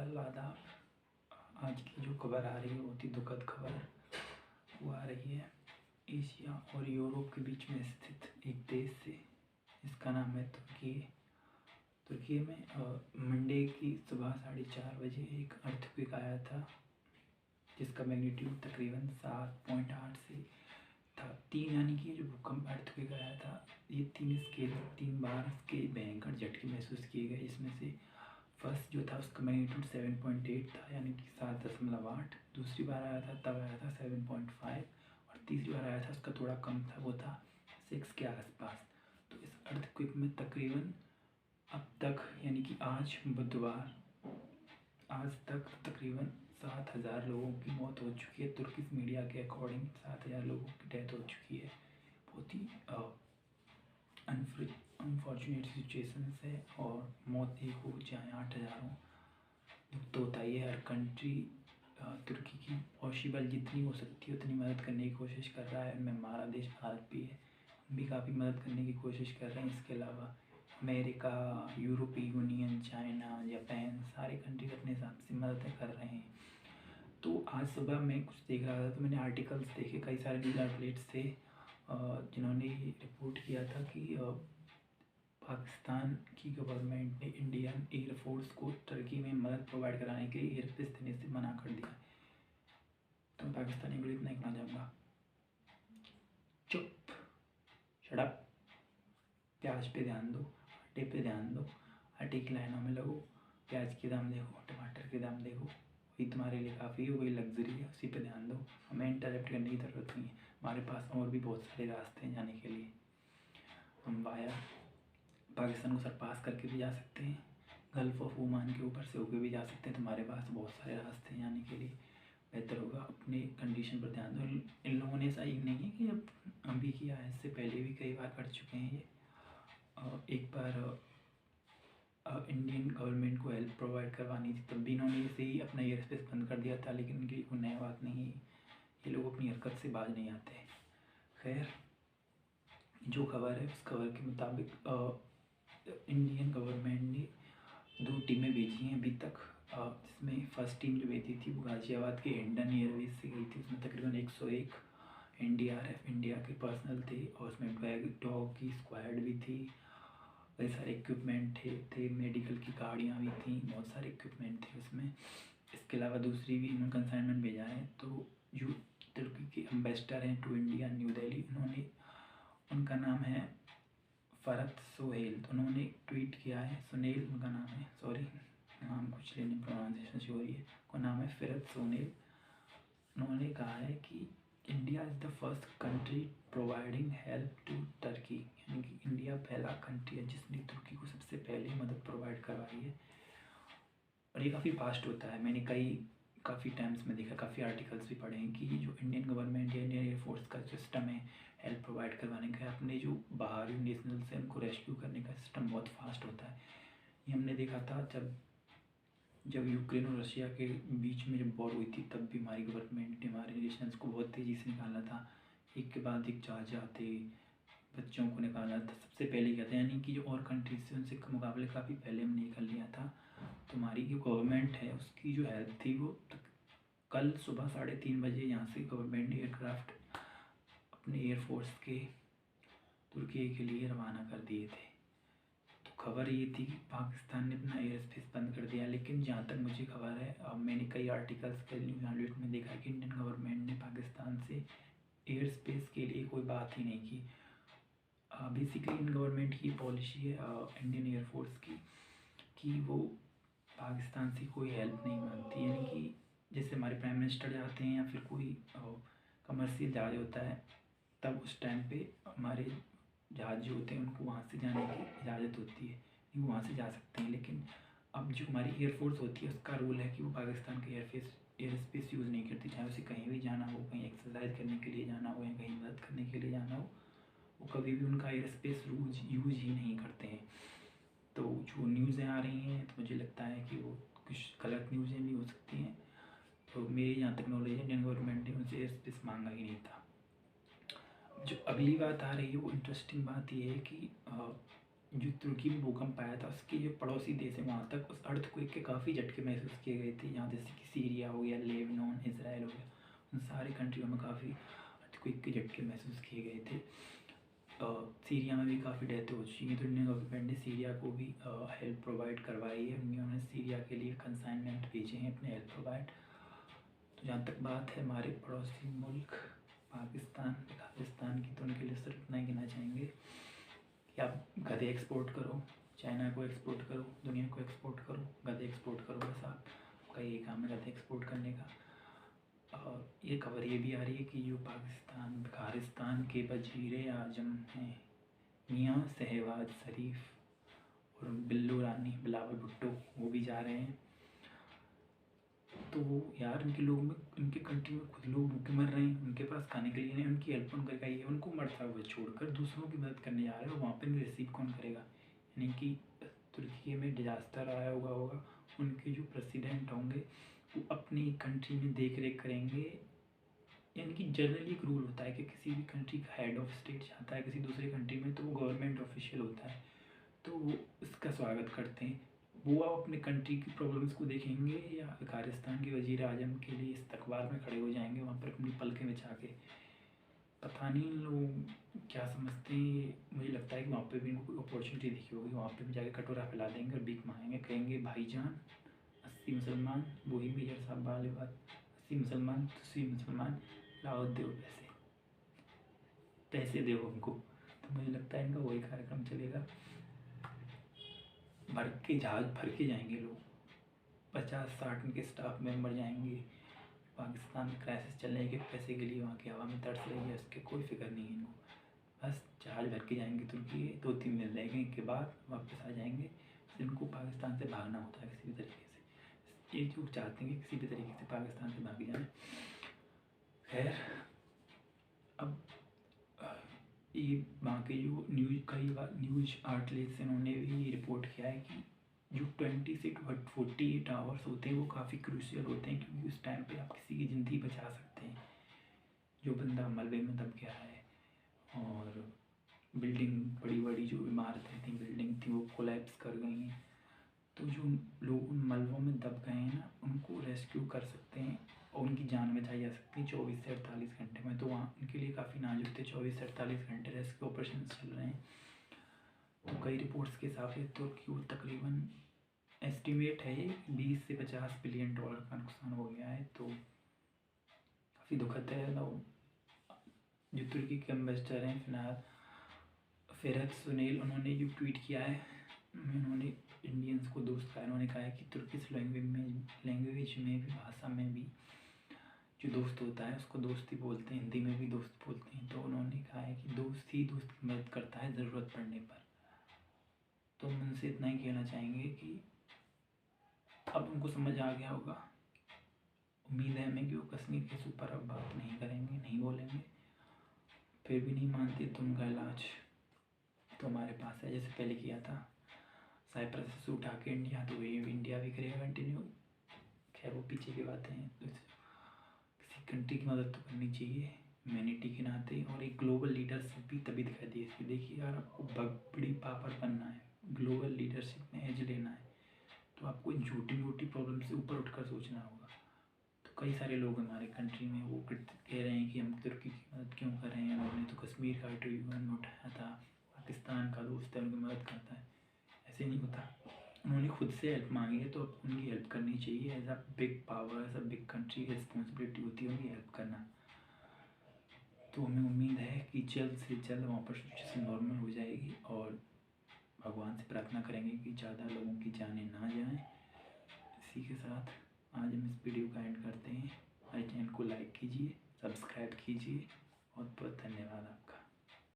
नमस्कार, आदाब। आज की जो खबर आ रही है बहुत ही दुखद खबर वो आ रही है एशिया और यूरोप के बीच में स्थित एक देश से, जिसका नाम है तुर्की। तुर्की में मंडे की सुबह 4:30 बजे एक अर्थक्वेक आया था, जिसका मैग्नीट्यूड तकरीबन 7.8 से था। 3 यानी कि जो भूकंप अर्थक्वेक आया था, ये 3 बार इसके भयंकर झटके महसूस किए गए। इसमें से फर्स्ट जो था उसका मैग्नीट्यूड 7.8 था, यानी कि 7.8। दूसरी बार आया था तब आया था 7.5, और तीसरी बार आया था उसका थोड़ा कम था, वो था 6 के आसपास। तो इस अर्थक्वेक में तकरीबन अब तक यानी कि आज बुधवार, आज तक तकरीबन 7,000 लोगों की मौत हो चुकी है। तुर्की मीडिया के अकॉर्डिंग 7,000 लोगों की डेथ हो चुकी है। बहुत ही अनफॉर्चुनेट सिचुएशन है, और मौत एक हो चाहे 8,000 हो, दुख तो होता ही है। हर कंट्री तुर्की की पॉसिबल जितनी हो सकती है उतनी मदद करने की कोशिश कर रहा है। उनमें हमारा देश भारत भी है, हम भी काफ़ी मदद करने की कोशिश कर रहे हैं। इसके अलावा अमेरिका, यूरोपीय यूनियन, चाइना, जापान, सारे कंट्रीज अपने हिसाब से मदद कर रहे हैं। तो आज सुबह मैं कुछ देख रहा था तो मैंने आर्टिकल्स देखे, कई सारे न्यूज़ आउटलेट्स थे जिन्होंने रिपोर्ट किया था कि पाकिस्तान की गवर्नमेंट ने इंडियन एयरफोर्स को तुर्की में मदद प्रोवाइड कराने के लिए एयरस्पेस देने से मना कर दिया। तो मैं पाकिस्तानी बोली इतना कहना चाहूँगा, चुप, शटअप। प्याज पे ध्यान दो, आटे पे ध्यान दो, आटे की लाइनों में लगो, प्याज के दाम देखो, टमाटर के दाम देखो, वही तुम्हारे लिए काफ़ी है, वही लग्जरी है, उसी पे ध्यान दो। हमें इंटरप्ट करने की ज़रूरत नहीं है, हमारे पास और भी बहुत सारे रास्ते हैं जाने के लिए। हम वाया पाकिस्तान को सरपास करके भी जा सकते हैं, गल्फ ऑफ ओमान के ऊपर से होकर भी जा सकते हैं। तो हमारे पास बहुत सारे रास्ते हैं जाने के लिए। बेहतर होगा अपनी कंडीशन पर ध्यान दो। इन लोगों ने ऐसा ही नहीं है कि अब अभी किया है, इससे पहले भी कई बार कर चुके हैं ये। एक बार इंडियन गवर्नमेंट को हेल्प प्रोवाइड करवानी थी, तब भी इन्होंने ऐसे ही अपना एयर स्पेस बंद कर दिया था, लेकिन इनकी कोई नया बात नहीं है, ये लोग अपनी हरकत से बाज नहीं आते। खैर, जो खबर है उस खबर के मुताबिक इंडियन गवर्नमेंट ने 2 टीमें भेजी हैं अभी तक, जिसमें फर्स्ट टीम जो भेजी थी वो गाज़ियाबाद के हिंडन एयरवेज से गई थी। उसमें तकरीबन 101 NDRF इंडिया के पर्सनल थे, और उसमें डॉग की स्क्वाड भी थी, कई सारे इक्विपमेंट थे, मेडिकल की गाड़ियाँ भी थी, बहुत सारे इक्विपमेंट थे उसमें। इसके अलावा दूसरी भी इन्होंने कंसाइनमेंट भेजा है। तो जो तुर्की के एम्बेसडर हैं टू इंडिया न्यू दिल्ली, उन्होंने, उनका नाम है फ़रत सोहेल। तो उन्होंने ट्वीट किया है, सुनील उनका नाम है, सॉरी नाम कुछ लेने प्रोनाउंसिएशन से हो रही है, उनका नाम है फ़रत सोनेल। उन्होंने कहा है कि India is the first country providing help to Turkey, यानी कि इंडिया पहला कंट्री है जिसने तुर्की को सबसे पहले मदद प्रोवाइड करवाई है। और ये काफ़ी फास्ट होता है। मैंने काफ़ी टाइम्स में देखा, काफ़ी आर्टिकल्स भी पढ़े हैं कि जो इंडियन गवर्नमेंट या इंडियन एयरफोर्स का सिस्टम है हेल्प प्रोवाइड करवाने का, अपने जो बाहरी नेशनल्स हैं उनको रेस्क्यू करने का सिस्टम बहुत फास्ट होता है। ये हमने देखा था जब यूक्रेन और रशिया के बीच में जब वॉर हुई थी, तब भी हमारी गवर्नमेंट ने हमारे नेशनल्स को बहुत तेज़ी से निकाला था। एक के बाद एक जहाज आते, बच्चों को निकाला था, सबसे पहले किया था, यानी कि जो और कंट्रीज थे उनसे मुकाबले काफ़ी पहले हमने निकल लिया था। तो हमारी जो गवर्नमेंट है उसकी जो हेल्प थी वो कल सुबह 3:30 बजे यहाँ से गवर्नमेंट ने एयरक्राफ्ट अपने एयरफोर्स के तुर्की के लिए रवाना कर दिए थे। तो खबर ये थी कि पाकिस्तान ने अपना एयर स्पेस बंद कर दिया, लेकिन जहाँ तक मुझे खबर है, अब मैंने कई आर्टिकल्स के न्यूज़ आउटलेट में देखा कि इंडियन गवर्नमेंट ने पाकिस्तान से एयर स्पेस के लिए कोई बात ही नहीं की। बेसिकली इन गवर्नमेंट की पॉलिसी है इंडियन एयरफोर्स की कि वो पाकिस्तान से कोई हेल्प नहीं मांगती, यानी कि जैसे हमारे प्राइम मिनिस्टर जाते हैं या फिर कोई कमर्शियल जहाज होता है, तब उस टाइम पे हमारे जहाज जो होते हैं उनको वहाँ से जाने की इजाज़त होती है, वो वहाँ से जा सकते हैं। लेकिन अब जो हमारी एयरफोर्स होती है उसका रूल है कि वो पाकिस्तान के एयर स्पेस यूज़ नहीं करती, चाहे उसे कहीं भी जाना हो, कहीं एक्सरसाइज करने के लिए जाना हो या कहीं मदद करने के लिए जाना हो, वो कभी भी उनका एयर स्पेस यूज़ ही नहीं करते हैं। तो जो न्यूज़ें आ रही हैं तो मुझे लगता है कि वो कुछ गलत न्यूज़ें भी हो सकती हैं। तो मेरी जहाँ तक नॉलेज है, इंडियन गवर्नमेंट ने उनसे एयर स्पेस मांगा ही नहीं था। जो अगली बात आ रही है वो इंटरेस्टिंग बात ये है कि जो तुर्की में भूकंप आया था उसके जो पड़ोसी देश है वहाँ तक उस अर्थक्वेक के काफ़ी झटके महसूस किए गए थे। यहाँ जैसे कि सीरिया हो गया, लेबनान, इसराइल हो गया, उन सारी कंट्रियों में काफ़ी अर्थक्वेक के झटके महसूस किए गए थे। सीरिया में भी काफ़ी डेथ हो चुकी है, तो इंडियन गवर्नमेंट ने सीरिया को भी हेल्प प्रोवाइड करवाई है। उन्होंने सीरिया के लिए कंसाइनमेंट भेजे हैं अपने हेल्प प्रोवाइड। तो जहाँ तक बात है हमारे पड़ोसी मुल्क पाकिस्तान, अफगानिस्तान की, तो उनके लिए सिर्फ इतना ही कहना चाहेंगे कि आप गधे एक्सपोर्ट करो, चाइना को एक्सपोर्ट करो, दुनिया को एक्सपोर्ट करो, गधे एक्सपोर्ट करो, बस आपका ये काम है गधे एक्सपोर्ट करने का। और ये खबर ये भी आ रही है कि जो पाकिस्तान खालिस्तान के वज़ीर आज़म हैं मियाँ शहबाज शरीफ और बिल्लू रानी बिलावल भुट्टो, वो भी जा रहे हैं। तो यार इनके लोग में, इनके कंट्री में खुद लोग भूखे मर रहे हैं, उनके पास खाने के लिए नहीं, उनकी हेल्प कौन करेगा? ये उनको मरता हुआ छोड़कर दूसरों की मदद करने जा रहे हैं और वहाँ पर रिसीव कौन करेगा? यानी कि तुर्की में डिजास्टर आया होगा, उनके जो प्रेसिडेंट होंगे वो अपनी कंट्री में देख रेख करेंगे। यानी कि जनरली एक रूल होता है कि किसी भी कंट्री का हेड ऑफ स्टेट जाता है किसी दूसरे कंट्री में तो वो गवर्नमेंट ऑफिशियल होता है, तो वो उसका स्वागत करते हैं। वो आप अपने कंट्री की प्रॉब्लम्स को देखेंगे या खालिस्तान के वज़ीर आज़म के लिए इस्तकबाल में खड़े हो जाएंगे वहाँ पर अपनी पलकें बिछा के? पता नहीं लोग क्या समझते हैं। मुझे लगता है कि वहाँ पे भी इनको कोई अपॉर्चुनिटी दिखी होगी, वहाँ पे भी जाके कटोरा फैला देंगे और भीख मांगेंगे, कहेंगे भाईजान 80 मुसलमान, वही मेजर साहब वाली बात, 80 मुसलमान 80 मुसलमान, लाओ दो पैसे, पैसे दो हमको। तो मुझे लगता है इनका वही कार्यक्रम चलेगा। भर के जहाज भर के जाएंगे लोग, 50-60 उनके स्टाफ मेंबर जाएंगे। पाकिस्तान में क्राइसिस चलने के पैसे के लिए वहाँ की हवा में तरस रही है, उसके कोई फिक्र नहीं है इनको। बस जहाज भर के जाएंगे तुर्की, 2-3 दिन रहेंगे के बाद वापस आ जाएंगे। इनको पाकिस्तान से भागना होता है किसी भी तरीके से, ये जो चाहते हैं कि किसी भी तरीके से पाकिस्तान से भाग जाए। खैर अब ये वहाँ के जो न्यूज़ आउटलेट्स इन्होंने भी रिपोर्ट किया है कि जो 20 से 48 आवर्स होते हैं वो काफ़ी क्रूशियल होते हैं, क्योंकि उस टाइम पे आप किसी की ज़िंदगी बचा सकते हैं। जो बंदा मलबे में दब गया है और बिल्डिंग, बड़ी बड़ी जो इमारतें थी, बिल्डिंग थी, वो कोलैप्स कर गई हैं, तो जो लोग उन मलबों में दब गए हैं ना, उनको रेस्क्यू कर सकते हैं और उनकी जान बचाई जा सकती है 24 से 48 घंटे में। तो वहाँ उनके लिए काफ़ी नाजुक थे, 24 से 48 घंटे रेस्क्यू ऑपरेशन चल रहे हैं। तो कई रिपोर्ट्स के हिसाब से तुर्की को तकरीबन एस्टिमेट है 20 से 50 बिलियन डॉलर का नुकसान हो गया है। तो काफ़ी दुखद है। जो तुर्की के एम्बेसडर हैं फिलहाल फेरत सुनील, उन्होंने जो ट्वीट किया है, उन्होंने इंडियंस को दोस्त कहा। उन्होंने कहा है कि तुर्किश लैंग्वेज में भी, भाषा में भी जो दोस्त होता है उसको दोस्ती बोलते हैं, हिंदी में भी दोस्त बोलते हैं। तो उन्होंने कहा है कि दोस्त ही दोस्त की मदद करता है ज़रूरत पड़ने पर। तो हम उनसे इतना ही कहना चाहेंगे कि अब उनको समझ आ गया होगा। उम्मीद है हमें कि वो कश्मीर के ऊपर अब बात नहीं करेंगे, नहीं बोलेंगे। फिर भी नहीं मानते तो उनका इलाज तो हमारे पास है, जैसे पहले किया था साइप्रस से उठा के इंडिया, तो ये इंडिया भी करेगा कंटिन्यू। खैर वो पीछे की बातें हैं। तो किसी कंट्री की मदद तो करनी चाहिए ह्यूमैनिटी के नाते, और एक ग्लोबल लीडरशिप भी तभी दिखाई दी इसकी। देखिए यार, आपको बड़ी पावर बनना है, ग्लोबल लीडरशिप में एज लेना है, तो आपको झूठी मोटी प्रॉब्लम से ऊपर उठकर सोचना होगा। तो कई सारे लोग हमारे कंट्री में वो कह रहे हैं कि हम तुर्की की मदद क्यों कर रहे हैं, उन्होंने तो कश्मीर का ट्रिब्यूनल उठाया था, पाकिस्तान का दोस्त है, उनकी मदद करता है। ऐसे नहीं होता, उन्होंने खुद से हेल्प मांगी है तो उनकी हेल्प करनी चाहिए। As a big power, as a big country की रिस्पॉन्सिबिलिटी होती है उनकी हेल्प करना। तो हमें उम्मीद है कि जल्द से जल्द वहाँ पर सिचुएशन नॉर्मल हो जाएगी, और भगवान से प्रार्थना करेंगे कि ज़्यादा लोगों की जानें ना जाएं। इसी के साथ आज हम इस वीडियो का एंड करते हैं। हमारे चैनल को लाइक कीजिए, सब्सक्राइब कीजिए। बहुत बहुत धन्यवाद आपका।